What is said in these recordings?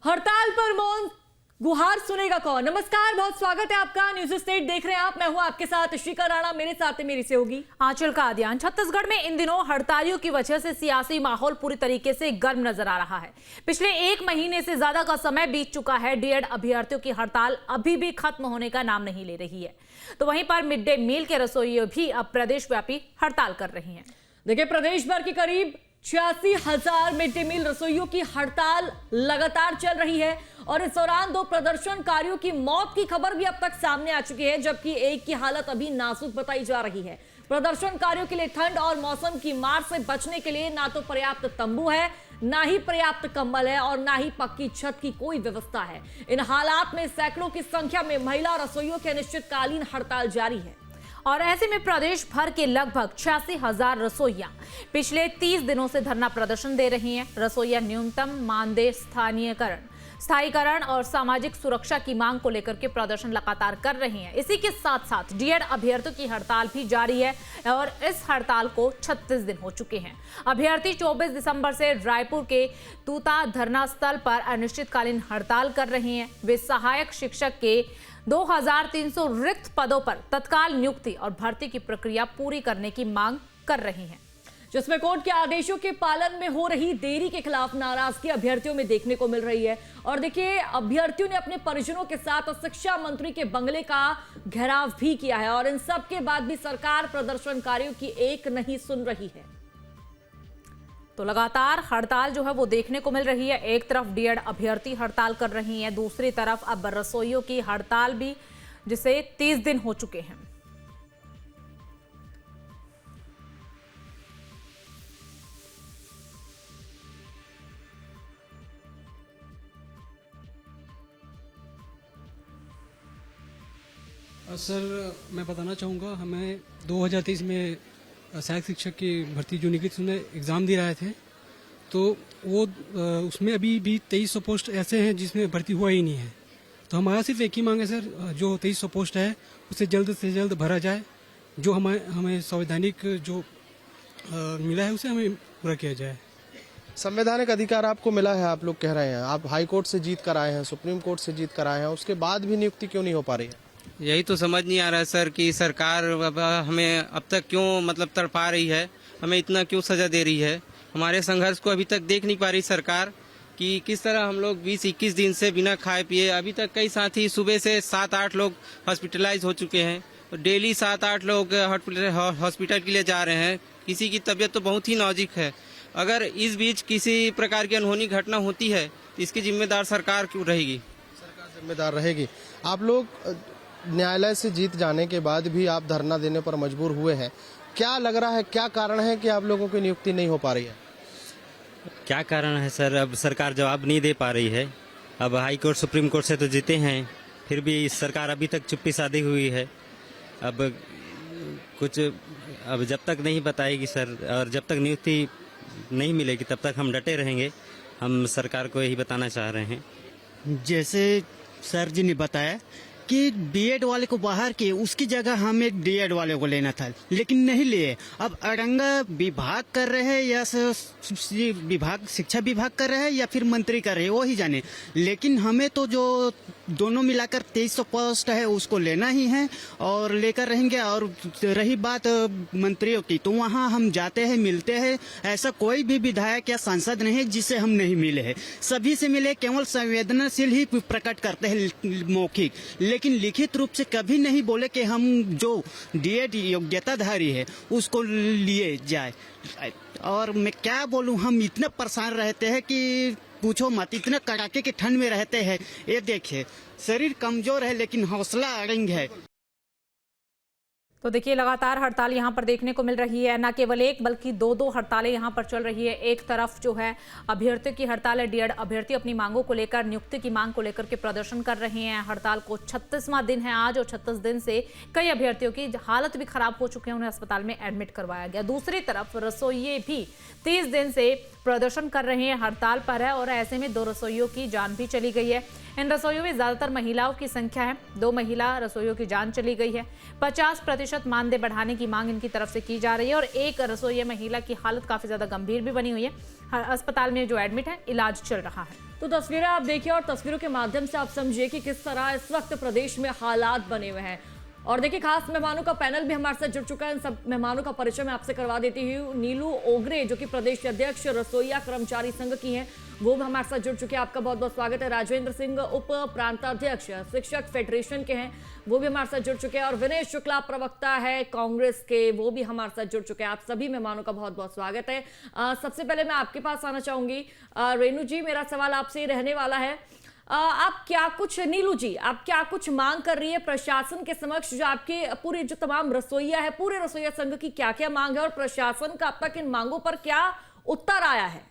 हड़ताल पर मौन, गुहार सुनेगा कौन। नमस्कार, बहुत स्वागत है आपका। न्यूज स्टेट देख रहे हैं आप। मैं हूं आपके साथ श्रीका राणा, मेरे साथ मेरी से होगी आंचल कादियान। छत्तीसगढ़ में इन दिनों हड़तालियों की वजह से सियासी माहौल पूरी तरीके से गर्म नजर आ रहा है। पिछले 1 महीने से ज्यादा का समय बीत चुका है। डीएड अभ्यर्थियों की हड़ताल अभी भी खत्म होने का नाम नहीं ले रही है। तो वहीं पर मिड डे मील के रसोइये भी अब प्रदेशव्यापी हड़ताल कर रही हैं। देखिए, प्रदेश भर की करीब 86,000 मिड डे मील रसोइयों की हड़ताल लगातार चल रही है और इस दौरान 2 प्रदर्शनकारियों की मौत की खबर भी अब तक सामने आ चुकी है, जबकि एक की हालत अभी नाजुक बताई जा रही है। प्रदर्शनकारियों के लिए ठंड और मौसम की मार से बचने के लिए ना तो पर्याप्त तंबू है, ना ही पर्याप्त कंबल है और ना ही पक्की छत की कोई व्यवस्था है। इन हालात में सैकड़ों की संख्या में महिला रसोइयों की अनिश्चितकालीन हड़ताल जारी है और ऐसे में प्रदेश भर के लगभग 86,000 रसोइया पिछले 30 दिनों से धरना प्रदर्शन दे रही हैं। रसोइया न्यूनतम मानदेय, स्थायीकरण और सामाजिक सुरक्षा की मांग को लेकर के प्रदर्शन लगातार कर रही हैं। इसी के साथ साथ डीएड अभ्यर्थियों की हड़ताल भी जारी है और इस हड़ताल को 36 दिन हो चुके हैं। अभ्यर्थी 24 दिसंबर से रायपुर के तूता धरना स्थल पर अनिश्चितकालीन हड़ताल कर रही हैं। वे सहायक शिक्षक के 2300 रिक्त पदों पर तत्काल नियुक्ति और भर्ती की प्रक्रिया पूरी करने की मांग कर रही हैं, जिसमें कोर्ट के आदेशों के पालन में हो रही देरी के खिलाफ नाराजगी अभ्यर्थियों में देखने को मिल रही है। और देखिए, अभ्यर्थियों ने अपने परिजनों के साथ शिक्षा मंत्री के बंगले का घेराव भी किया है और इन सब के बाद भी सरकार प्रदर्शनकारियों की एक नहीं सुन रही है। तो लगातार हड़ताल जो है वो देखने को मिल रही है। एक तरफ डीएड अभ्यर्थी हड़ताल कर रही हैं, दूसरी तरफ अब रसोइयों की हड़ताल भी, जिसे 30 दिन हो चुके हैं। सर, मैं बताना चाहूँगा, हमें 2023 में सहायक शिक्षक की भर्ती जो निकली थी, उसमें एग्ज़ाम दे रहे थे, तो वो उसमें अभी भी 2300 पोस्ट ऐसे हैं जिसमें भर्ती हुआ ही नहीं है। तो हमारा सिर्फ एक ही मांग है सर, जो 2300 पोस्ट है उसे जल्द से जल्द भरा जाए। जो हमें संवैधानिक जो मिला है उसे हमें पूरा किया जाए। संवैधानिक अधिकार आपको मिला है, आप लोग कह रहे हैं, आप हाई कोर्ट से जीत कर आए हैं, सुप्रीम कोर्ट से जीत कर आए हैं, उसके बाद भी नियुक्ति क्यों नहीं हो पा रही है? यही तो समझ नहीं आ रहा है सर कि सरकार हमें अब तक क्यों तड़पा रही है, हमें इतना क्यों सजा दे रही है। हमारे संघर्ष को अभी तक देख नहीं पा रही सरकार कि किस तरह हम लोग 20-21 दिन से बिना खाए पिए, अभी तक कई साथी सुबह से 7-8 लोग हॉस्पिटलाइज हो चुके हैं। डेली 7-8 लोग हॉस्पिटल के लिए जा रहे हैं। किसी की तबीयत तो बहुत ही नाजुक है। अगर इस बीच किसी प्रकार की अनहोनी घटना होती है तो इसकी जिम्मेदार सरकार क्यों रहेगी? सरकार जिम्मेदार रहेगी। आप लोग न्यायालय से जीत जाने के बाद भी आप धरना देने पर मजबूर हुए हैं। क्या लग रहा है, क्या कारण है कि आप लोगों की नियुक्ति नहीं हो पा रही है? क्या कारण है सर, अब सरकार जवाब नहीं दे पा रही है। अब हाई कोर्ट, सुप्रीम कोर्ट से तो जीते हैं, फिर भी सरकार अभी तक चुप्पी साधी हुई है। अब जब तक नहीं बताएगी सर, और जब तक नियुक्ति नहीं मिलेगी तब तक हम डटे रहेंगे। हम सरकार को यही बताना चाह रहे हैं। जैसे सर जी ने बताया कि बीएड वाले को बाहर किए, उसकी जगह हम एक डीएड वाले को लेना था, लेकिन नहीं लिए। अब अड़ंगा विभाग कर रहे हैं या शिक्षा विभाग कर रहे हैं या फिर मंत्री कर रहे हैं, वो ही जाने। लेकिन हमें तो जो दोनों मिलाकर 2300 पोस्ट है उसको लेना ही है और लेकर रहेंगे। और रही बात मंत्रियों की, तो वहाँ हम जाते हैं, मिलते हैं। ऐसा कोई भी विधायक या सांसद नहीं जिससे हम नहीं मिले हैं, सभी से मिले। केवल संवेदनशील ही प्रकट करते हैं मौखिक, लेकिन लिखित रूप से कभी नहीं बोले कि हम जो डीएड योग्यताधारी है उसको लिए जाए। और मैं क्या बोलूं, हम इतना परेशान रहते हैं कि पूछो मत। इतना कड़ाके की ठंड में रहते हैं। ये देखिए, शरीर कमजोर है लेकिन हौसला अड़ंग है। तो देखिए, लगातार हड़ताल यहाँ पर देखने को मिल रही है। न केवल एक बल्कि 2 हड़तालें यहाँ पर चल रही है। एक तरफ जो है अभ्यर्थियों की हड़ताल है। डीएड अभ्यर्थी अपनी मांगों को लेकर, नियुक्ति की मांग को लेकर के प्रदर्शन कर रहे हैं। हड़ताल को 36वां दिन है आज और 36 दिन से कई अभ्यर्थियों की हालत भी खराब हो चुके हैं, उन्हें अस्पताल में एडमिट करवाया गया। दूसरी तरफ रसोइये भी 30 दिन से प्रदर्शन कर रहे हैं, हड़ताल पर है और ऐसे में 2 रसोइयों की जान भी चली गई है। इन रसोइयों में ज्यादातर महिलाओं की संख्या है। 2 महिला रसोइयों की जान चली गई है। 50% 50% मानदेय बढ़ाने की मांग इनकी तरफ से की जा रही है और एक रसोइया महिला की हालत काफी ज्यादा गंभीर भी बनी हुई है। अस्पताल में जो एडमिट है, इलाज चल रहा है। तो तस्वीरें आप देखिए और तस्वीरों के माध्यम से आप समझिए कि किस तरह इस वक्त प्रदेश में हालात बने हुए हैं। और देखिए, खास मेहमानों का पैनल भी हमारे साथ जुड़ चुका है। इन सब मेहमानों का परिचय मैं आपसे करवा देती हूँ। नीलू ओगरे जो कि प्रदेश अध्यक्ष रसोइया कर्मचारी संघ की हैं, वो भी हमारे साथ जुड़ चुके हैं। आपका बहुत बहुत स्वागत है। राजेंद्र सिंह उप प्रांताध्यक्ष शिक्षक फेडरेशन के हैं, वो भी हमारे साथ जुड़ चुके हैं। और विनय शुक्ला प्रवक्ता है कांग्रेस के, वो भी हमारे साथ जुड़ चुके हैं। आप सभी मेहमानों का बहुत बहुत स्वागत है। सबसे पहले मैं आपके पास आना चाहूंगी। रेणु जी, मेरा सवाल आपसे रहने वाला है, आप क्या कुछ, नीलू जी, आप क्या कुछ मांग कर रही है प्रशासन के समक्ष? जो आपके पूरे जो तमाम रसोइया है, पूरे रसोइया संघ की क्या क्या मांग है और प्रशासन का अब तक इन मांगों पर क्या उत्तर आया है?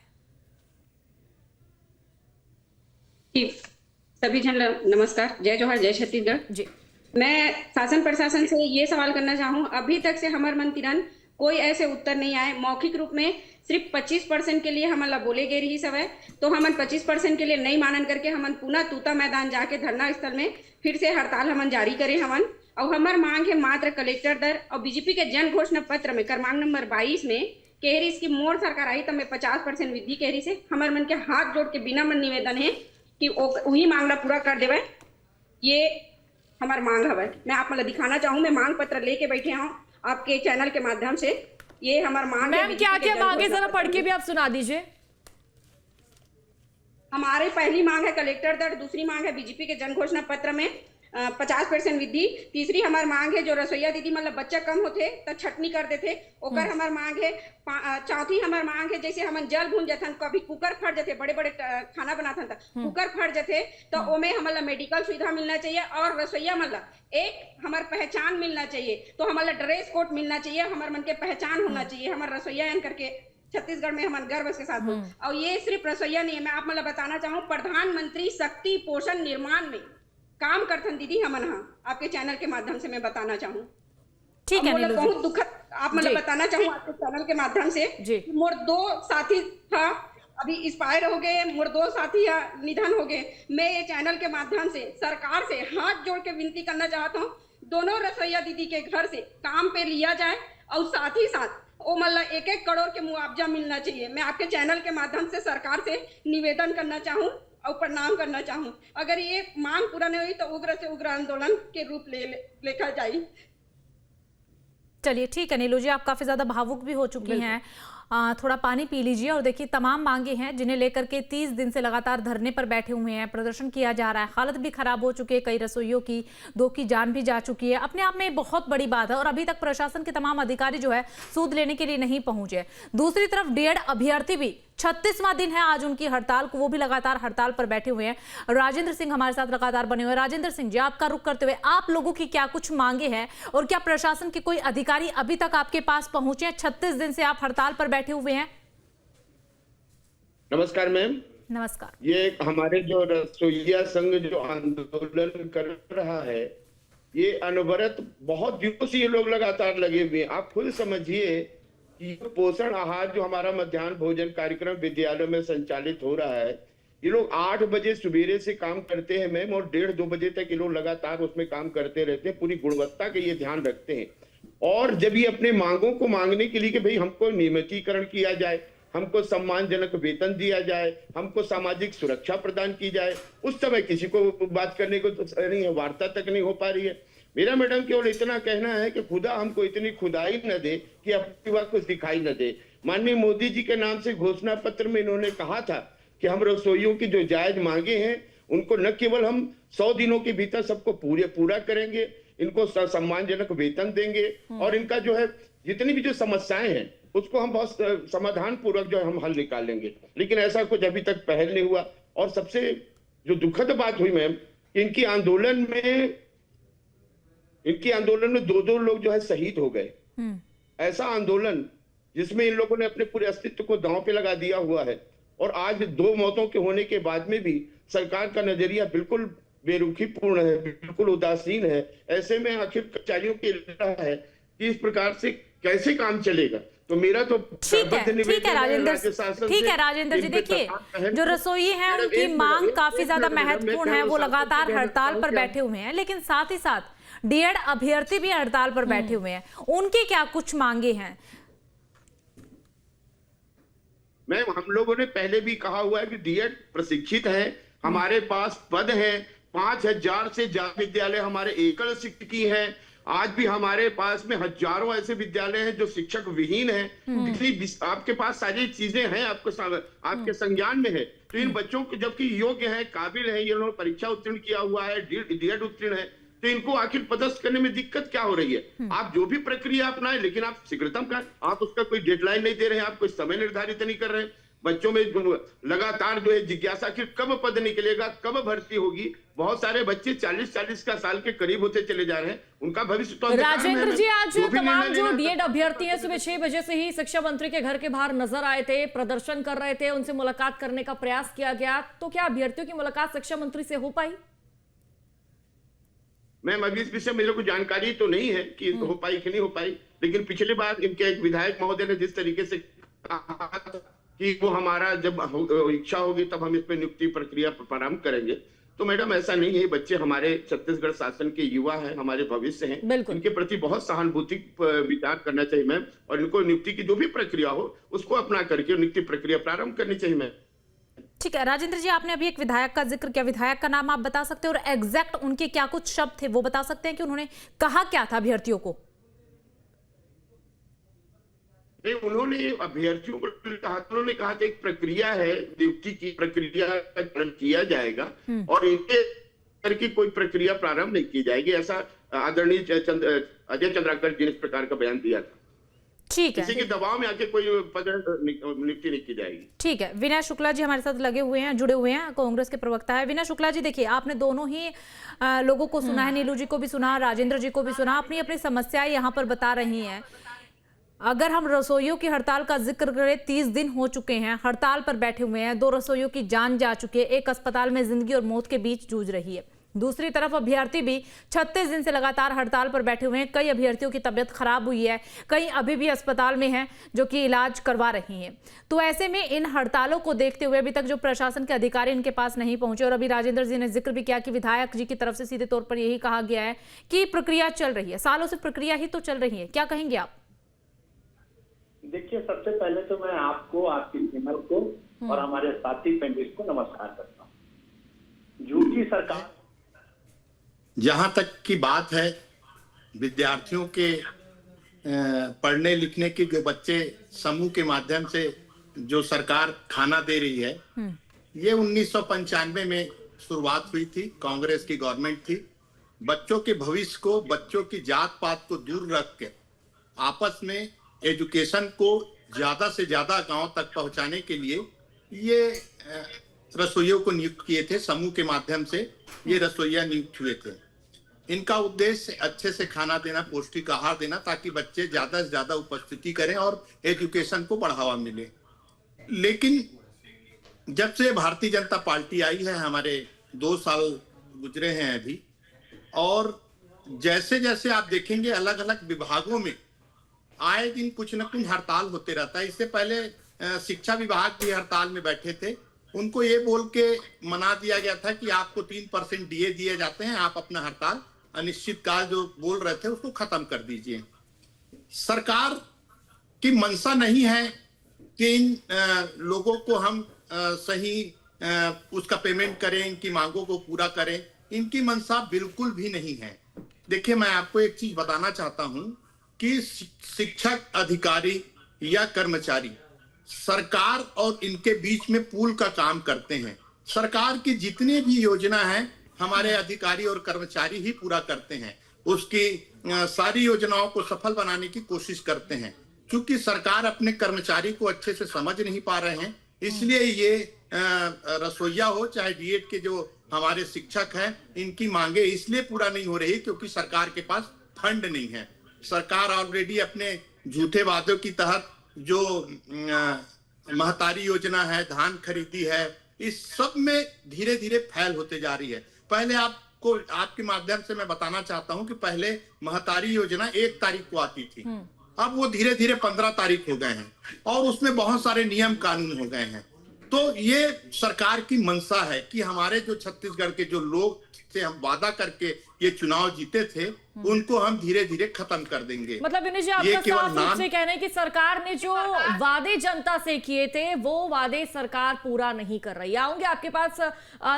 सभी जन नमस्कार, जय जोहार, जय छत्तीसगढ़ जी। मैं शासन प्रशासन से ये सवाल करना चाहूँ, अभी तक से हमारे मन तिरन कोई ऐसे उत्तर नहीं आए। मौखिक रूप में सिर्फ 25% के लिए हमारा बोले गए रही सब है, तो हमन 25% के लिए नहीं मानन करके हमन पुनः तूता मैदान जाके धरना स्थल में फिर से हड़ताल हमन जारी करे हमन। और हमार मांग है मात्र कलेक्टर दर और बीजेपी के जन घोषणा पत्र में क्रमांक नंबर 22 में कह रही इसकी मोड़ सरकार आई तो मैं 50% वृद्धि कह रही से हमारे मन के हाथ जोड़ के बिना मन निवेदन है कि वही मांगना पूरा कर देवे। ये हमार मांग है। मैं आप मतलब दिखाना चाहूँ, मैं मांग पत्र लेके बैठे हूँ आपके चैनल के माध्यम से। ये हमारा मांग है। मैम, क्या क्या मांगे जरा पढ़ के भी आप सुना दीजिए। हमारी पहली मांग है कलेक्टर दर, दूसरी मांग है बीजेपी के जन घोषणा पत्र में 50% वृद्धि, तीसरी हमारी मांग है जो रसोईया दीदी मतलब बच्चा कम होते तो छटनी कर देते ओकर हमार मांग है। चौथी हमार मांग है जैसे हम जल भून जाते कभी कुकर फट जाते, बड़े बड़े खाना बनाते कुकर फट जाते तो ओमे हमारा मेडिकल सुविधा मिलना चाहिए और रसोईया मतलब एक हमार पहचान मिलना चाहिए, तो हमारा ड्रेस कोड मिलना चाहिए, हमारे मन के पहचान होना चाहिए हमारे रसोईया करके छत्तीसगढ़ में हम गर्व के साथ। और ये सिर्फ रसोईया नहीं है, मैं आप मतलब बताना चाहूँ प्रधानमंत्री शक्ति पोषण निर्माण में काम करथन दीदी हमन आपके चैनल के माध्यम से मैं बताना चाहूँ। ठीक है, मतलब बहुत दुखद आप मतलब बताना चाहूँ आपके चैनल के माध्यम से, मोर 2 साथी था अभी एक्सपायर हो गए, मोर 2 साथी निधन हो गए। मैं ये चैनल के माध्यम से सरकार से हाथ जोड़ के विनती करना चाहता हूँ, दोनों रसोईया दीदी के घर से काम पे लिया जाए और साथ ही साथ वो मतलब 1-1 करोड़ के मुआवजा मिलना चाहिए। मैं आपके चैनल के माध्यम से सरकार से निवेदन करना चाहूँ और प्रणाम करना चाहूँ। अगर ये मांग पूरा नहीं हुई तो उग्र से उग्र आंदोलन के रूप लेखा जाए। चलिए ठीक है नीलू जी, आप काफी ज्यादा भावुक भी हो चुकी हैं, थोड़ा पानी पी लीजिए। और देखिए, तमाम मांगे हैं जिन्हें लेकर के 30 दिन से लगातार धरने पर बैठे हुए हैं, प्रदर्शन किया जा रहा है, हालत भी खराब हो चुकी है, कई रसोइयों की 2 की जान भी जा चुकी है। अपने आप में बहुत बड़ी बात है और अभी तक प्रशासन के तमाम अधिकारी जो है सूद लेने के लिए नहीं पहुंचे। दूसरी तरफ डीएड अभ्यर्थी भी 36वां दिन है आज उनकी हड़ताल को, वो भी लगातार हड़ताल पर बैठे हुए हैं। राजेंद्र सिंह हमारे साथ लगातार बने हुए हैं। राजेंद्र सिंह जी, आपका रुख करते हुए आप लोगों की क्या कुछ मांगे हैं और क्या प्रशासन के कोई अधिकारी अभी तक आपके पास पहुंचे हैं? 36 दिन से आप हड़ताल पर बैठे हुए हैं। नमस्कार मैम। नमस्कार। ये हमारे जो रसोइया संघ जो आंदोलन कर रहा है, ये अनवरत बहुत दिनों से ये लोग लगातार लगे हुए हैं। आप खुद समझिए कि पोषण आहार जो हमारा मध्याह्न भोजन कार्यक्रम विद्यालयों में संचालित हो रहा है, ये लोग 8 बजे सवेरे से काम करते हैं मैम और 1:30-2 बजे तक ये लोग लगातार उसमें काम करते रहते हैं, पूरी गुणवत्ता का ये ध्यान रखते हैं। और जब ये अपने मांगों को मांगने के लिए कि भाई हमको नियमितीकरण किया जाए, हमको सम्मानजनक वेतन दिया जाए, हमको सामाजिक सुरक्षा प्रदान की जाए, उस समय किसी को बात करने को तो नहीं है, वार्ता तक नहीं हो पा रही है। मेरा मैडम केवल इतना कहना है कि खुदा हमको इतनी खुदाई न दे कि अपनी बात कुछ दिखाई न दे। माननीय मोदी जी के नाम से घोषणा पत्र में इन्होंने कहा था कि हम रसोइयों की जो जायज मांगे हैं उनको न केवल हम 100 दिनों के भीतर सबको पूरा करेंगे, इनको सम्मानजनक वेतन देंगे और इनका जो है जितनी भी जो समस्याएं हैं उसको हम बहुत समाधान पूर्वक जो है हम हल निकालेंगे। लेकिन ऐसा कुछ अभी तक पहल नहीं हुआ। और सबसे जो दुखद बात हुई मैम, इनकी आंदोलन में 2-2 लोग जो है शहीद हो गए। ऐसा आंदोलन जिसमें इन लोगों ने अपने पूरे अस्तित्व को दांव पे लगा दिया हुआ है और आज 2 मौतों के होने के बाद में भी सरकार का नजरिया बिल्कुल बेरुखी पूर्ण है, बिल्कुल उदासीन है। ऐसे में आखिर कर्मचारियों की है कि इस प्रकार से कैसे काम चलेगा। तो मेरा तो ठीक है राजेंद्र जी, देखिए जो रसोई हैं उनकी मांग काफी ज्यादा महत्वपूर्ण है, वो लगातार हड़ताल पर बैठे हुए हैं, लेकिन साथ ही साथ डीएड अभ्यर्थी भी हड़ताल पर बैठे हुए हैं, उनकी क्या कुछ मांगे हैं? मैम, हम लोगों ने पहले भी कहा हुआ है कि डीएड प्रशिक्षित है, हमारे पास पद है, 5000 से ज्यादा विद्यालय हमारे एकल शिक्षकी हैं। आज भी हमारे पास में हजारों ऐसे विद्यालय हैं जो शिक्षक विहीन हैं। इसलिए आपके पास सारी चीजें हैं, आपके संज्ञान में है, तो इन बच्चों को जबकि योग्य है, काबिल है, ये लोग परीक्षा उत्तीर्ण किया हुआ है, डीएड उत्तीर्ण है, तो इनको आखिर पदस्थ करने में दिक्कत क्या हो रही है? आप जो भी प्रक्रिया अपनाएं, लेकिन आप शीघ्रतम का, आप उसका कोई डेडलाइन नहीं दे रहे हैं, आप कोई समय निर्धारित नहीं कर रहे हैं। बच्चों में लगातार जो है जिज्ञासा कि कब पद निकलेगा, कब भर्ती होगी। बहुत सारे बच्चे 40 का साल के करीब होते चले जा रहे हैं, उनका भविष्य तो राजेंद्र जी, आज तमाम जो डीएड अभ्यर्थी हैं सुबह 6 बजे से ही शिक्षा मंत्री के घर के बाहर नजर आए थे, प्रदर्शन कर रहे थे, उनसे मुलाकात करने का प्रयास किया गया, तो क्या अभ्यर्थियों की मुलाकात शिक्षा मंत्री से हो पाई? मैम, अभी इस विषय में मेरे को जानकारी तो नहीं है कि हो पाई कि नहीं हो पाई, लेकिन पिछली बार इनके एक विधायक महोदय ने जिस तरीके से कहा कि वो हमारा जब इच्छा होगी तब हम इस पे नियुक्ति प्रक्रिया प्रारंभ करेंगे, तो मैडम ऐसा नहीं है। बच्चे हमारे छत्तीसगढ़ शासन के युवा हैं, हमारे भविष्य हैं, इनके प्रति बहुत सहानुभूति विचार करना चाहिए मैम, और इनको नियुक्ति की जो भी प्रक्रिया हो उसको अपना करके नियुक्ति प्रक्रिया प्रारंभ करनी चाहिए मैम। ठीक है राजेंद्र जी, आपने अभी एक विधायक का जिक्र किया, विधायक का नाम आप बता सकते हैं और एग्जैक्ट उनके क्या कुछ शब्द थे वो बता सकते हैं कि उन्होंने कहा क्या था अभ्यर्थियों को? नहीं, उन्होंने अभ्यर्थियों को कहा, उन्होंने कहा था एक प्रक्रिया है, नियुक्ति की प्रक्रिया का पालन किया जाएगा और इनके करके कोई प्रक्रिया प्रारंभ नहीं की जाएगी, ऐसा आदरणीय अजय चंद्राकर जी ने इस प्रकार का बयान दिया था। ठीक है, किसी के दबाव में आके कोई नियुक्ति नहीं की जाएगी। ठीक है, विनय शुक्ला जी हमारे साथ लगे हुए हैं, जुड़े हुए हैं, कांग्रेस के प्रवक्ता है। विनय शुक्ला जी, देखिए आपने दोनों ही लोगों को सुना है, नीलू जी को भी सुना, राजेंद्र जी को भी सुना, अपनी अपनी समस्याएं यहाँ पर बता रही हैं। अगर हम रसोइयों की हड़ताल का जिक्र करें, 30 दिन हो चुके हैं, हड़ताल पर बैठे हुए हैं, 2 रसोइयों की जान जा चुकी है, एक अस्पताल में जिंदगी और मौत के बीच जूझ रही है। दूसरी तरफ अभ्यर्थी भी 36 दिन से लगातार हड़ताल पर बैठे हुए हैं। कई अभ्यर्थियों की तबीयत खराब हुई है, कई अभी भी अस्पताल में हैं जो कि इलाज करवा रही हैं। तो ऐसे में इन हड़तालों को देखते हुए अभी तक जो प्रशासन के अधिकारी इनके पास नहीं पहुंचे, और अभी राजेंद्र जी ने जिक्र भी किया कि विधायक जी की तरफ से सीधे तौर पर यही कहा गया है कि प्रक्रिया चल रही है, सालों से प्रक्रिया ही तो चल रही है, क्या कहेंगे आप? देखिए, सबसे पहले तो मैं आपको, आपकी चैनल को और हमारे साथी पैनलिस्ट को नमस्कार करता हूँ। झूठी सरकार, जहां तक की बात है विद्यार्थियों के पढ़ने लिखने की, जो बच्चे समूह के माध्यम से जो सरकार खाना दे रही है, ये 1995 में शुरुआत हुई थी, कांग्रेस की गवर्नमेंट थी। बच्चों के भविष्य को, बच्चों की जात पात को दूर रख के आपस में एजुकेशन को ज्यादा से ज्यादा गांव तक पहुंचाने के लिए ये रसोइयों को नियुक्त किए थे। समूह के माध्यम से ये रसोइया नियुक्त हुए थे। इनका उद्देश्य अच्छे से खाना देना, पौष्टिक आहार देना, ताकि बच्चे ज्यादा से ज्यादा उपस्थिति करें और एजुकेशन को बढ़ावा मिले। लेकिन जब से भारतीय जनता पार्टी आई है, हमारे 2 साल गुजरे हैं अभी, और जैसे जैसे आप देखेंगे अलग अलग विभागों में आए दिन कुछ न कुछ हड़ताल होते रहता है। इससे पहले शिक्षा विभाग भी हड़ताल में बैठे थे, उनको ये बोल के मना दिया गया था कि आपको 3% डीए दिए जाते हैं, आप अपना हड़ताल अनिश्चित काल जो बोल रहे थे उसको खत्म कर दीजिए। सरकार की मंशा नहीं है कि इन लोगों को हम सही उसका पेमेंट करें, इनकी मांगों को पूरा करें, इनकी मंशा बिल्कुल भी नहीं है। देखिए, मैं आपको एक चीज बताना चाहता हूं कि शिक्षक, अधिकारी या कर्मचारी सरकार और इनके बीच में पुल का काम करते हैं। सरकार की जितनी भी योजना है हमारे अधिकारी और कर्मचारी ही पूरा करते हैं, उसकी सारी योजनाओं को सफल बनाने की कोशिश करते हैं। क्योंकि सरकार अपने कर्मचारी को अच्छे से समझ नहीं पा रहे हैं, इसलिए ये रसोइया हो चाहे डीएड के जो हमारे शिक्षक हैं, इनकी मांगे इसलिए पूरा नहीं हो रही क्योंकि सरकार के पास फंड नहीं है। सरकार ऑलरेडी अपने झूठे वादों की तहत जो महतारी योजना है, धान खरीदी है, इस सब में धीरे धीरे फैल होते जा रही है। पहले आपको, आपके माध्यम से मैं बताना चाहता हूं कि पहले महतारी योजना 1 तारीख को आती थी, अब वो धीरे धीरे 15 तारीख हो गए हैं और उसमें बहुत सारे नियम कानून हो गए हैं। तो ये सरकार की मंशा है कि हमारे जो छत्तीसगढ़ के जो लोग से हम वादा करके ये चुनाव जीते थे उनको हम धीरे धीरे खत्म कर देंगे। मतलब विनीत जी, ये आपका केवल साफ रूप से कहना है कि सरकार ने जो वादे जनता से किए थे वो वादे सरकार पूरा नहीं कर रही। आऊंगे आपके पास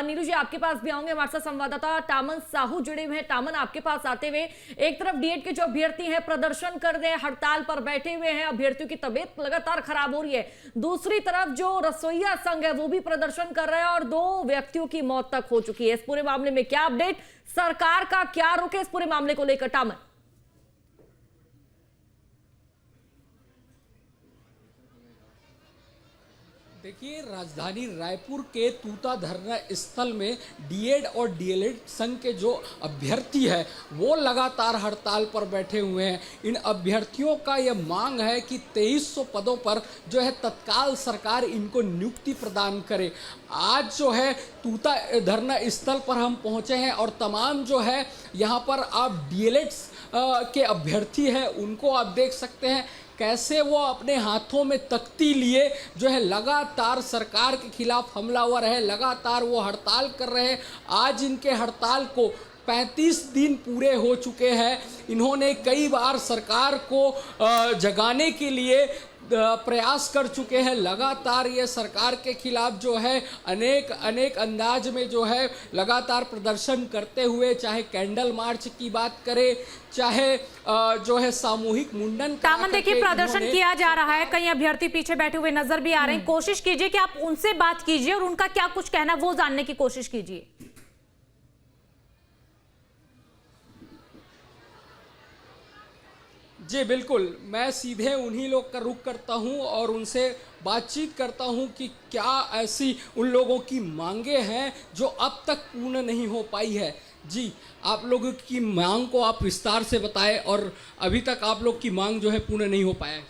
नीलू जी, आपके पास भी आऊंगे। हमारे साथ संवाददाता टामन साहू जुड़े हुए हैं। टामन, आपके पास आते हुए, एक तरफ डीएड के जो अभ्यर्थी हैं प्रदर्शन कर रहे हैं, हड़ताल पर बैठे हुए हैं, अभ्यर्थियों की तबीयत लगातार खराब हो रही है। दूसरी तरफ जो रसोईया संघ है वो भी प्रदर्शन कर रहा है और 2 व्यक्तियों की मौत तक हो चुकी है। इस पूरे मामले में क्या अपडेट, सरकार का क्या रुख है इस पूरे मामले को लेकर? टामन, देखिए, राजधानी रायपुर के तूता धरना स्थल में डीएड और डीएलएड संघ के जो अभ्यर्थी है वो लगातार हड़ताल पर बैठे हुए हैं। इन अभ्यर्थियों का यह मांग है कि 2300 पदों पर जो है तत्काल सरकार इनको नियुक्ति प्रदान करे। आज जो है तूता धरना स्थल पर हम पहुंचे हैं और तमाम जो है यहाँ पर आप डीएलएड के अभ्यर्थी हैं उनको आप देख सकते हैं कैसे वो अपने हाथों में तख्ती लिए जो है लगातार सरकार के खिलाफ हमलावर है, लगातार वो हड़ताल कर रहे हैं। आज इनके हड़ताल को 35 दिन पूरे हो चुके हैं। इन्होंने कई बार सरकार को जगाने के लिए प्रयास कर चुके हैं। लगातार ये सरकार के खिलाफ जो है अनेक अंदाज में जो है लगातार प्रदर्शन करते हुए, चाहे कैंडल मार्च की बात करें, चाहे जो है सामूहिक मुंडन। टामन, देखिए, प्रदर्शन किया जा रहा है, कई अभ्यर्थी पीछे बैठे हुए नजर भी आ रहे हैं। कोशिश कीजिए कि आप उनसे बात कीजिए और उनका क्या कुछ कहना वो जानने की कोशिश कीजिए। जी बिल्कुल, मैं सीधे उन्हीं लोग का रुख करता हूं और उनसे बातचीत करता हूं कि क्या ऐसी उन लोगों की मांगे हैं जो अब तक पूर्ण नहीं हो पाई है। जी, आप लोगों की मांग को आप विस्तार से बताएं और अभी तक आप लोग की मांग जो है पूर्ण नहीं हो पाया है।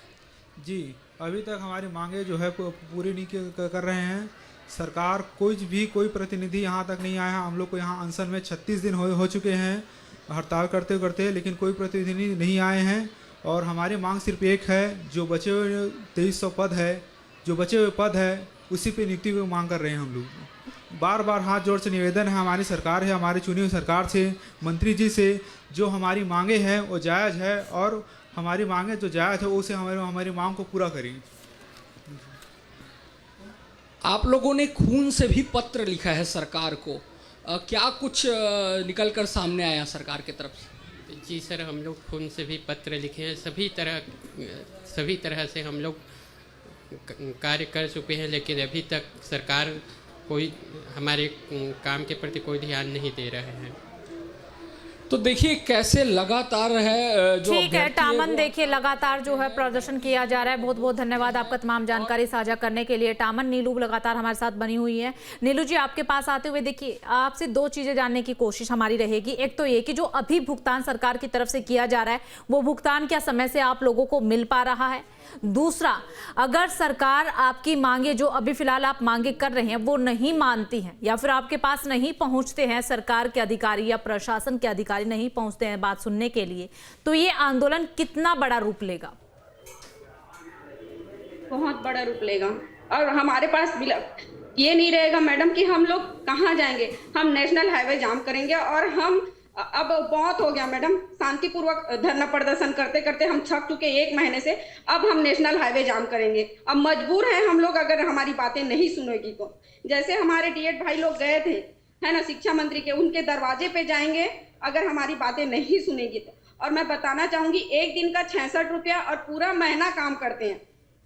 जी, अभी तक हमारी मांगे जो है पूरी नहीं कर रहे हैं। सरकार कोई प्रतिनिधि यहाँ तक नहीं आया है। हम लोग को यहाँ अनशन में 36 दिन हो चुके हैं हड़ताल करते करते, लेकिन कोई प्रतिनिधि नहीं आए हैं। और हमारी मांग सिर्फ एक है, जो बचे हुए 2300 पद है, जो बचे हुए पद है उसी पे नियुक्ति की मांग कर रहे हैं। हम लोग बार बार हाथ जोड़ से निवेदन है हमारी सरकार है, हमारी चुनी हुई सरकार से, मंत्री जी से, जो हमारी मांगे हैं वो जायज़ है और हमारी मांगे जो जायज़ है उसे हमारी मांग को पूरा करें। आप लोगों ने खून से भी पत्र लिखा है सरकार को, क्या कुछ निकल कर सामने आया सरकार की तरफ से? जी सर, हम लोग खून से भी पत्र लिखे हैं, सभी तरह से हम लोग कार्य कर चुके हैं, लेकिन अभी तक सरकार कोई हमारे काम के प्रति कोई ध्यान नहीं दे रहे हैं। तो देखिए कैसे लगातार है जो ठीक है टामन, देखिए लगातार जो है प्रदर्शन किया जा रहा है। बहुत बहुत धन्यवाद आपका तमाम जानकारी साझा करने के लिए टामन। नीलू लगातार हमारे साथ बनी हुई है। नीलू जी, आपके पास आते हुए देखिए आपसे 2 चीजें जानने की कोशिश हमारी रहेगी। एक तो ये कि जो अभी भुगतान सरकार की तरफ से किया जा रहा है वो भुगतान क्या समय से आप लोगों को मिल पा रहा है? दूसरा, अगर सरकार आपकी मांगे जो अभी फिलहाल आप मांगे कर रहे हैं वो नहीं मानती हैं या फिर आपके पास नहीं पहुंचते हैं, सरकार के अधिकारी या प्रशासन के अधिकारी नहीं पहुंचते हैं बात सुनने के लिए, तो ये आंदोलन कितना बड़ा रूप लेगा? बहुत बड़ा रूप लेगा। और हमारे पास ये नहीं रहेगा मैडम कि हम लोग कहाँ जाएंगे। हम नेशनल हाईवे जाम करेंगे और हम अब बहुत हो गया मैडम, शांतिपूर्वक धरना प्रदर्शन करते करते हम थक चुके 1 महीने से। अब हम नेशनल हाईवे जाम करेंगे। अब मजबूर हैं हम लोग, अगर हमारी बातें नहीं सुनेगी तो। जैसे हमारे डीएड भाई लोग गए थे, है ना, शिक्षा मंत्री के, उनके दरवाजे पे जाएंगे अगर हमारी बातें नहीं सुनेगी तो। और मैं बताना चाहूंगी, 1 दिन का 66 रुपया और पूरा महीना काम करते हैं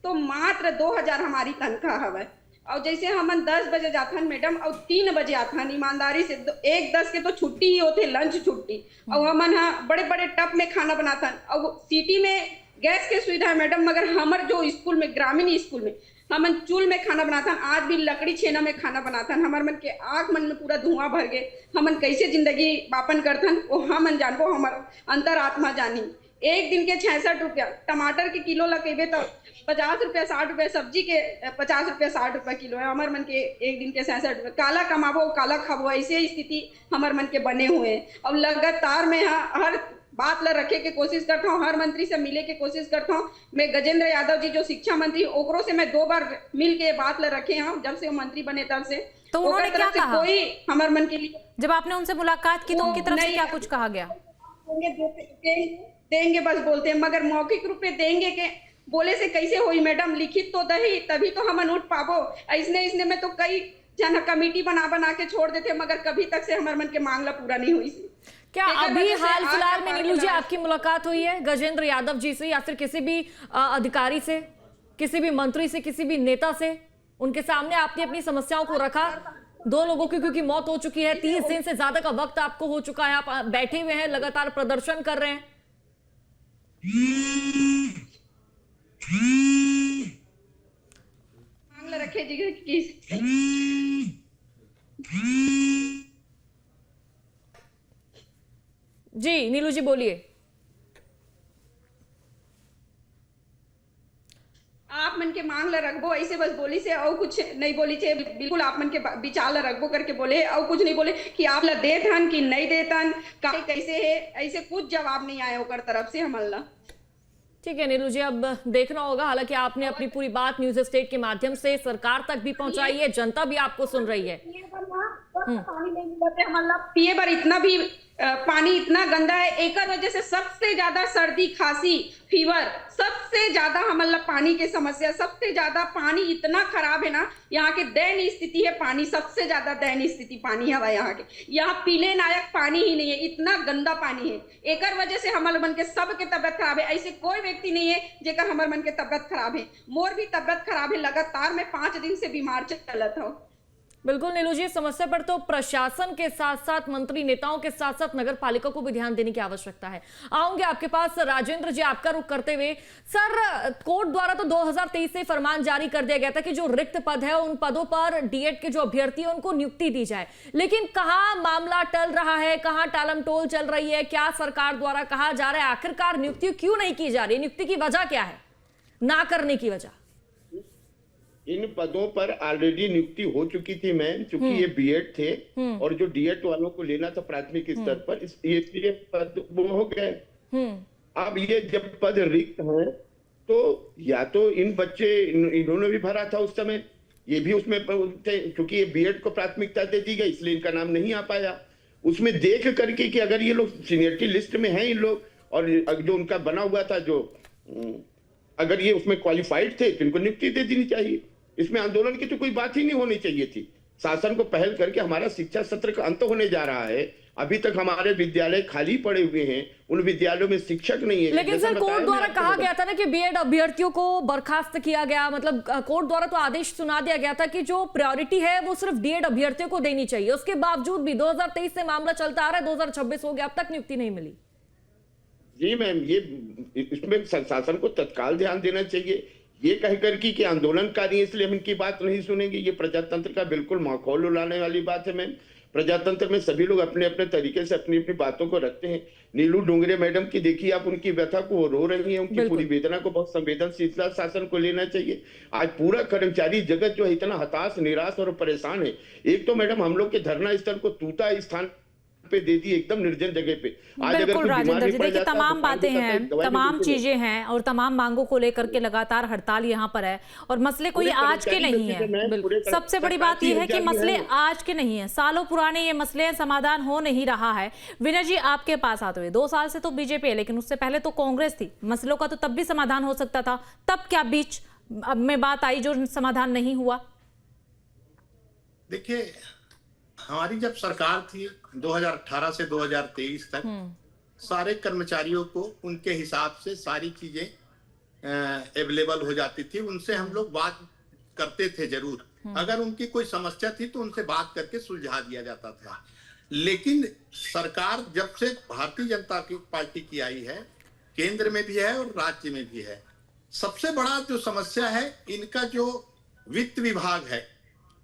तो मात्र 2000 हमारी तनख्वाह है। और जैसे हम 10 बजे जाथन मैडम और 3 बजे आथन, ईमानदारी से 1:10 के तो छुट्टी ही होते, लंच छुट्टी। और हम बड़े बड़े टप में खाना बनाथन और सिटी में गैस के सुविधा है मैडम, मगर हमारे जो स्कूल में, ग्रामीण स्कूल में हम चूल्ह में खाना बनाथन, आज भी लकड़ी छेना में खाना बनाथन। हमारे मन के आँख मन में पूरा धुआं भर गए। हमन कैसे जिंदगी यापन करथन वो हमन जानबो, हमार अंतर आत्मा जानी। 1 दिन के 66 रुपया, टमाटर के किलो लगेबे तो 50 रुपया 60 रुपया, सब्जी के 50 रुपया 60 रुपया किलो है। हमारे मन के 1 दिन के 66 रुपया, काला कमाबो काला खाबो, ऐसे स्थिति हमारे मन के बने हुए हैं। अब लगातार मैं हर बात ला रखे के कोशिश करता हूँ, हर मंत्री से मिले के कोशिश करता हूँ। मैं गजेंद्र यादव जी जो शिक्षा मंत्री, ओकरो से मैं 2 बार मिल के बात ला रखे हैं जब से वो मंत्री बने तब से। तो उन्होंने क्या कहा? कोई हमारे मन के लिए जब आपने उनसे मुलाकात की तो उनकी तरफ से क्या कुछ कहा गया? देंगे बस बोलते हैं, मगर मौखिक रूप में देंगे के बोले से कैसे हुई मैडम? लिखित तो दही तभी तो हम उठ पाबो। इसने में तो कई जन कमेटी बना के छोड़ देते, मगर कभी तक से हमारे मन के मांगला पूरा नहीं हुई। क्या अभी हाल फिलहाल में नीलू जी आपकी मुलाकात हुई है गजेंद्र यादव जी से, या फिर किसी भी अधिकारी से, किसी भी मंत्री से, किसी भी नेता से? उनके सामने आपने अपनी समस्याओं को रखा? 2 लोगों की क्योंकि मौत हो चुकी है, 30 दिन से ज्यादा का वक्त आपको हो चुका है, आप बैठे हुए हैं, लगातार प्रदर्शन कर रहे हैं। मांगला रखे जी जी नीलू जी बोलिए। आप मन के मांग ला रखबो ऐसे बस बोली से और कुछ नहीं बोली छे, बिल्कुल आप मन के विचार ला रखबो करके बोले और कुछ नहीं बोले कि आप ला देथन कि नहीं देथन, कैसे है, ऐसे कुछ जवाब नहीं आया ओकर तरफ से हमला। ठीक है नीलू जी, अब देखना होगा। हालांकि आपने अपनी पूरी बात न्यूज स्टेट के माध्यम से सरकार तक भी पहुंचाई है, जनता भी आपको सुन रही है। पिए बार इतना भी पानी इतना गंदा है, एक वजह से सबसे ज्यादा सर्दी खांसी फीवर, सबसे ज्यादा हमारा पानी की समस्या, सबसे ज्यादा पानी इतना खराब है ना, यहाँ के दयनीय स्थिति है। पानी सबसे ज्यादा दयनीय स्थिति पानी है यहाँ के, यहाँ पीने लायक पानी ही नहीं है, इतना गंदा पानी है। एक वजह से हमारे मन के सबके तबियत खराब है। ऐसे कोई व्यक्ति नहीं है जेकर हमारे मन के तबियत खराब है। मोर भी तबियत खराब है, लगातार मैं 5 दिन से बीमार चलत हूँ। बिल्कुल नीलू जी, समस्या पर तो प्रशासन के साथ साथ मंत्री नेताओं के साथ साथ नगर पालिका को भी ध्यान देने की आवश्यकता है। आऊंगे आपके पास राजेंद्र जी, आपका रुख करते हुए। सर, कोर्ट द्वारा तो 2023 से फरमान जारी कर दिया गया था कि जो रिक्त पद है उन पदों पर डीएड के जो अभ्यर्थी है उनको नियुक्ति दी जाए, लेकिन कहां मामला टल रहा है, कहां टालमटोल चल रही है, क्या सरकार द्वारा कहा जा रहा है आखिरकार नियुक्ति क्यों नहीं की जा रही? नियुक्ति की वजह क्या है, ना करने की वजह? इन पदों पर ऑलरेडी नियुक्ति हो चुकी थी मैम, चूंकि ये बीएड थे और जो डीएड वालों को लेना था प्राथमिक स्तर पर, ये पद वो हो गए। अब ये जब पद रिक्त हैं तो या तो इन बच्चे इन्होंने भी भरा था उस समय, ये भी उसमें थे, क्योंकि ये बीएड को प्राथमिकता दे दी गई इसलिए इनका नाम नहीं आ पाया। उसमें देख करके कि अगर ये लोग सीनियरिटी लिस्ट में हैं इन लोग, और जो उनका बना हुआ था जो अगर ये उसमें क्वालिफाइड थे तो इनको नियुक्ति दे देनी चाहिए। इसमें आंदोलन की तो कोई बात ही नहीं होनी चाहिए थी। शासन को पहल करके हमारा शिक्षा सत्र का अंत होने जा रहा है, अभी तक हमारे विद्यालय खाली पड़े हुए हैं, उन विद्यालयों में शिक्षक नहीं है। लेकिन सर, कोर्ट द्वारा कहा गया था ना कि बीएड अभ्यर्थियों को बर्खास्त किया गया, मतलब कोर्ट द्वारा तो आदेश सुना दिया गया था कि जो प्रायोरिटी है वो सिर्फ डीएड अभ्यर्थियों को देनी चाहिए। उसके बावजूद भी 2023 से मामला चलता आ रहा है, 2026 हो गया, अब तक नियुक्ति नहीं मिली। जी मैम, ये इसमें शासन को तत्काल ध्यान देना चाहिए। ये कह कर कि आंदोलनकारी इसलिए हम इनकी बात नहीं सुनेंगे, ये प्रजातंत्र का बिल्कुल माहौल उड़ाने वाली बात है मैम। प्रजातंत्र में सभी लोग अपने अपने तरीके से अपनी अपनी बातों को रखते हैं। नीलू डोंगरे मैडम की देखिए आप, उनकी व्यथा को वो रो रही है, उनकी पूरी वेदना को बहुत संवेदनशीलता शासन को लेना चाहिए। आज पूरा कर्मचारी जगत जो है इतना हताश, निराश और परेशान है। एक तो मैडम हम लोग के धरना स्थल को तूता स्थान पे दे दी, एकदम निर्जन जगह पे। आज अगर कोई राजेंद्र जी, देखिए तमाम बातें हैं, तमाम चीजें हैं और तमाम मांगों को लेकर के लगातार हड़ताल यहाँ पर है, और मसले कोई आज के नहीं है। सबसे बड़ी बात यह है कि मसले आज के नहीं है, सालों पुराने ये मसले समाधान हो नहीं रहा है। विनय जी, आपके पास आते हुए 2 साल से तो बीजेपी है, लेकिन उससे पहले तो कांग्रेस थी, मसलों का तो तब भी समाधान हो सकता था, तब क्या बीच में बात आई जो समाधान नहीं हुआ? देखिए, हमारी जब सरकार थी 2018 से 2023 तक सारे कर्मचारियों को उनके हिसाब से सारी चीजें अवेलेबल हो जाती थी, उनसे हम लोग बात करते थे जरूर। अगर उनकी कोई समस्या थी तो उनसे बात करके सुलझा दिया जाता था। लेकिन सरकार जब से भारतीय जनता पार्टी की आई है, केंद्र में भी है और राज्य में भी है, सबसे बड़ा जो समस्या है इनका जो वित्त विभाग है,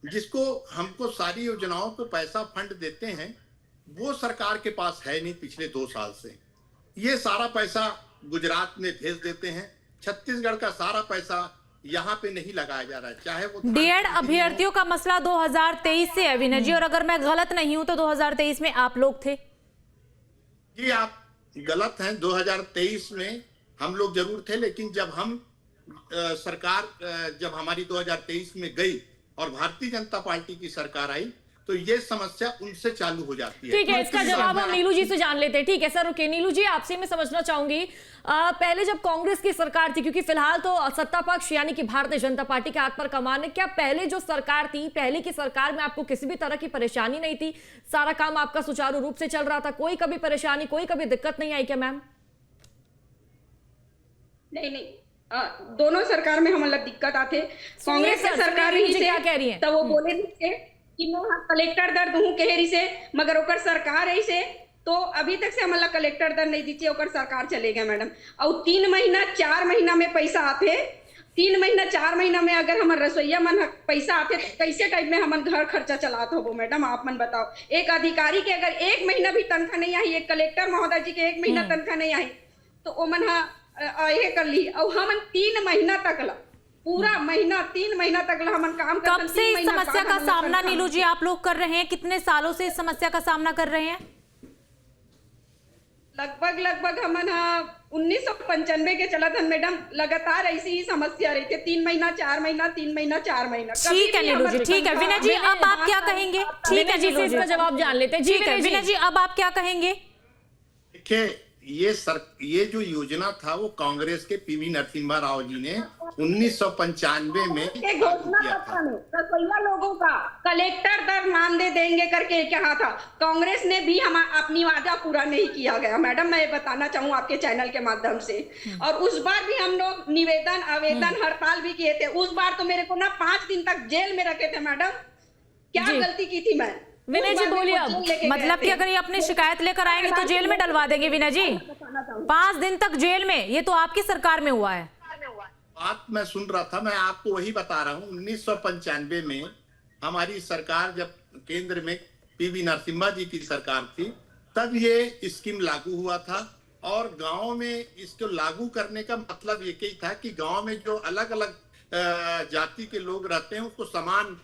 जिसको हमको सारी योजनाओं को पैसा फंड देते हैं, वो सरकार के पास है नहीं पिछले 2 साल से। ये सारा पैसा गुजरात में भेज देते हैं, छत्तीसगढ़ का सारा पैसा यहाँ पे नहीं लगाया जा रहा है, चाहे वो डीएड अभ्यर्थियों का मसला 2023 से है विनय जी, और अगर मैं गलत नहीं हूं तो 2023 में आप लोग थे। जी आप गलत हैं, 2023 में हम लोग जरूर थे, लेकिन जब हम सरकार जब हमारी 2023 में गई और भारतीय जनता पार्टी की सरकार आई तो ये समस्या उनसे चालू हो जाती है। ठीक है, इसका जवाब हम नीलू जी से जान लेते हैं। ठीक है सर, ओके नीलू जी, आपसे मैं समझना चाहूंगी, पहले जब कांग्रेस की सरकार थी, क्योंकि फिलहाल तो सत्ता पक्ष यानी कि भारतीय जनता पार्टी के हाथ पर कमान है, क्या पहले जो सरकार थी, पहले की सरकार में आपको किसी भी तरह की परेशानी नहीं थी? सारा काम आपका सुचारू रूप से चल रहा था, कोई कभी परेशानी, कोई कभी दिक्कत नहीं आई क्या मैम? नहीं, दोनों सरकार में हमारा दिक्कत आते। कांग्रेस की सरकार रही क्या कह रही है? तो वो बोले थे कि मैं कलेक्टर दर दूं केहरी से, मगर ओकर सरकार ऐसे तो अभी तक से हमारा कलेक्टर दर नहीं दीजिए, ओकर सरकार चले गए मैडम। और 3 महीना 4 महीना में पैसा आते, 3 महीना 4 महीना में अगर हमारे रसोईया मन पैसा आते तो कैसे टाइप में हम घर खर्चा चलाते हो मैडम, आप मन बताओ। एक अधिकारी के अगर 1 महीना भी तनख्वाह नहीं आई, एक कलेक्टर महोदय जी के 1 महीना तनख्वाह नहीं आई, तो वो मन ये कर ली। और हम 3 महीना तक ला, पूरा महीना 3 महीना तक हम काम कर। कब से इस समस्या का सामना नीलू जी आप लोग कर रहे हैं? कितने सालों से इस समस्या का सामना कर रहे हैं? लगभग हम 1995 के चला था मैडम, लगातार ऐसी ही समस्या रही थी। 3 महीना 4 महीना, 3 महीना 4 महीना। ठीक है नीलू जी, ठीक है। विनय जी, अब आप क्या कहेंगे? ठीक है नीलू जी, इसका जवाब जान लेते हैं। ठीक है विनय जी, अब आप क्या कहेंगे? देखिए, ये जो योजना था वो कांग्रेस के पीवी नरसिम्हा राव जी ने 1995 में घोषणा पत्र में रसोईया लोगों का कलेक्टर दर मानदेय देंगे करके कहा था। कांग्रेस ने भी हम अपनी वादा पूरा नहीं किया गया मैडम, मैं बताना चाहूँ आपके चैनल के माध्यम से। और उस बार भी हम लोग निवेदन आवेदन हड़ताल भी किए थे। उस बार तो मेरे को 5 दिन तक जेल में रखे थे मैडम। क्या गलती की थी मैं? विनय जी बोलिए अब। मतलब कि अगर ये अपनी शिकायत लेकर आएंगे तो जेल में डलवा देंगे विनय जी? 5 दिन तक जेल में, ये तो आपकी सरकार में हुआ है। बात मैं सुन रहा था, मैं आपको वही बता रहा हूँ। 1995 में हमारी सरकार, जब केंद्र में पीवी नरसिम्हा जी की सरकार थी, तब ये स्कीम लागू हुआ था। और गांव में इसको लागू करने का मतलब ये ही था कि गांव में जो अलग अलग जाति के लोग रहते हैं उसको समान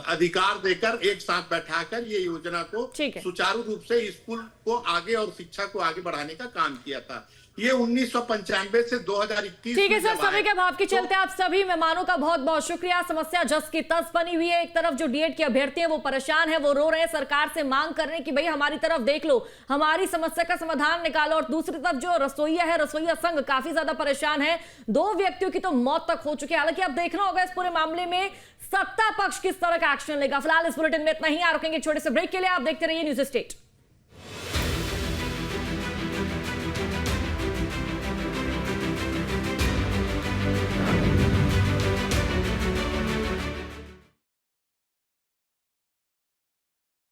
अधिकार देकर एक साथ बैठाकर ये योजना को सुचारू रूप से स्कूल को आगे और शिक्षा को आगे बढ़ाने का काम किया था। ये 1995 से 2021। ठीक है सर, समय के अभाव के चलते आप सभी मेहमानों का बहुत बहुत शुक्रिया। समस्या जस की तस बनी हुई है। एक तरफ जो डीएड के अभ्यर्थी हैं वो परेशान है, वो रो रहे हैं, सरकार से मांग कर रहे हैं कि भाई हमारी तरफ देख लो, हमारी समस्या का समाधान निकालो। और दूसरी तरफ जो रसोईया है, रसोईया संघ काफी ज्यादा परेशान है। 2 व्यक्तियों की तो मौत तक हो चुकी है। हालांकि अब देखना होगा इस पूरे मामले में सत्ता पक्ष किस तरह का एक्शन लेगा। फिलहाल इस बुलेटिन में इतना ही। रुकेंगे छोटे से ब्रेक के लिए। आप देखते रहिए न्यूज़ स्टेट।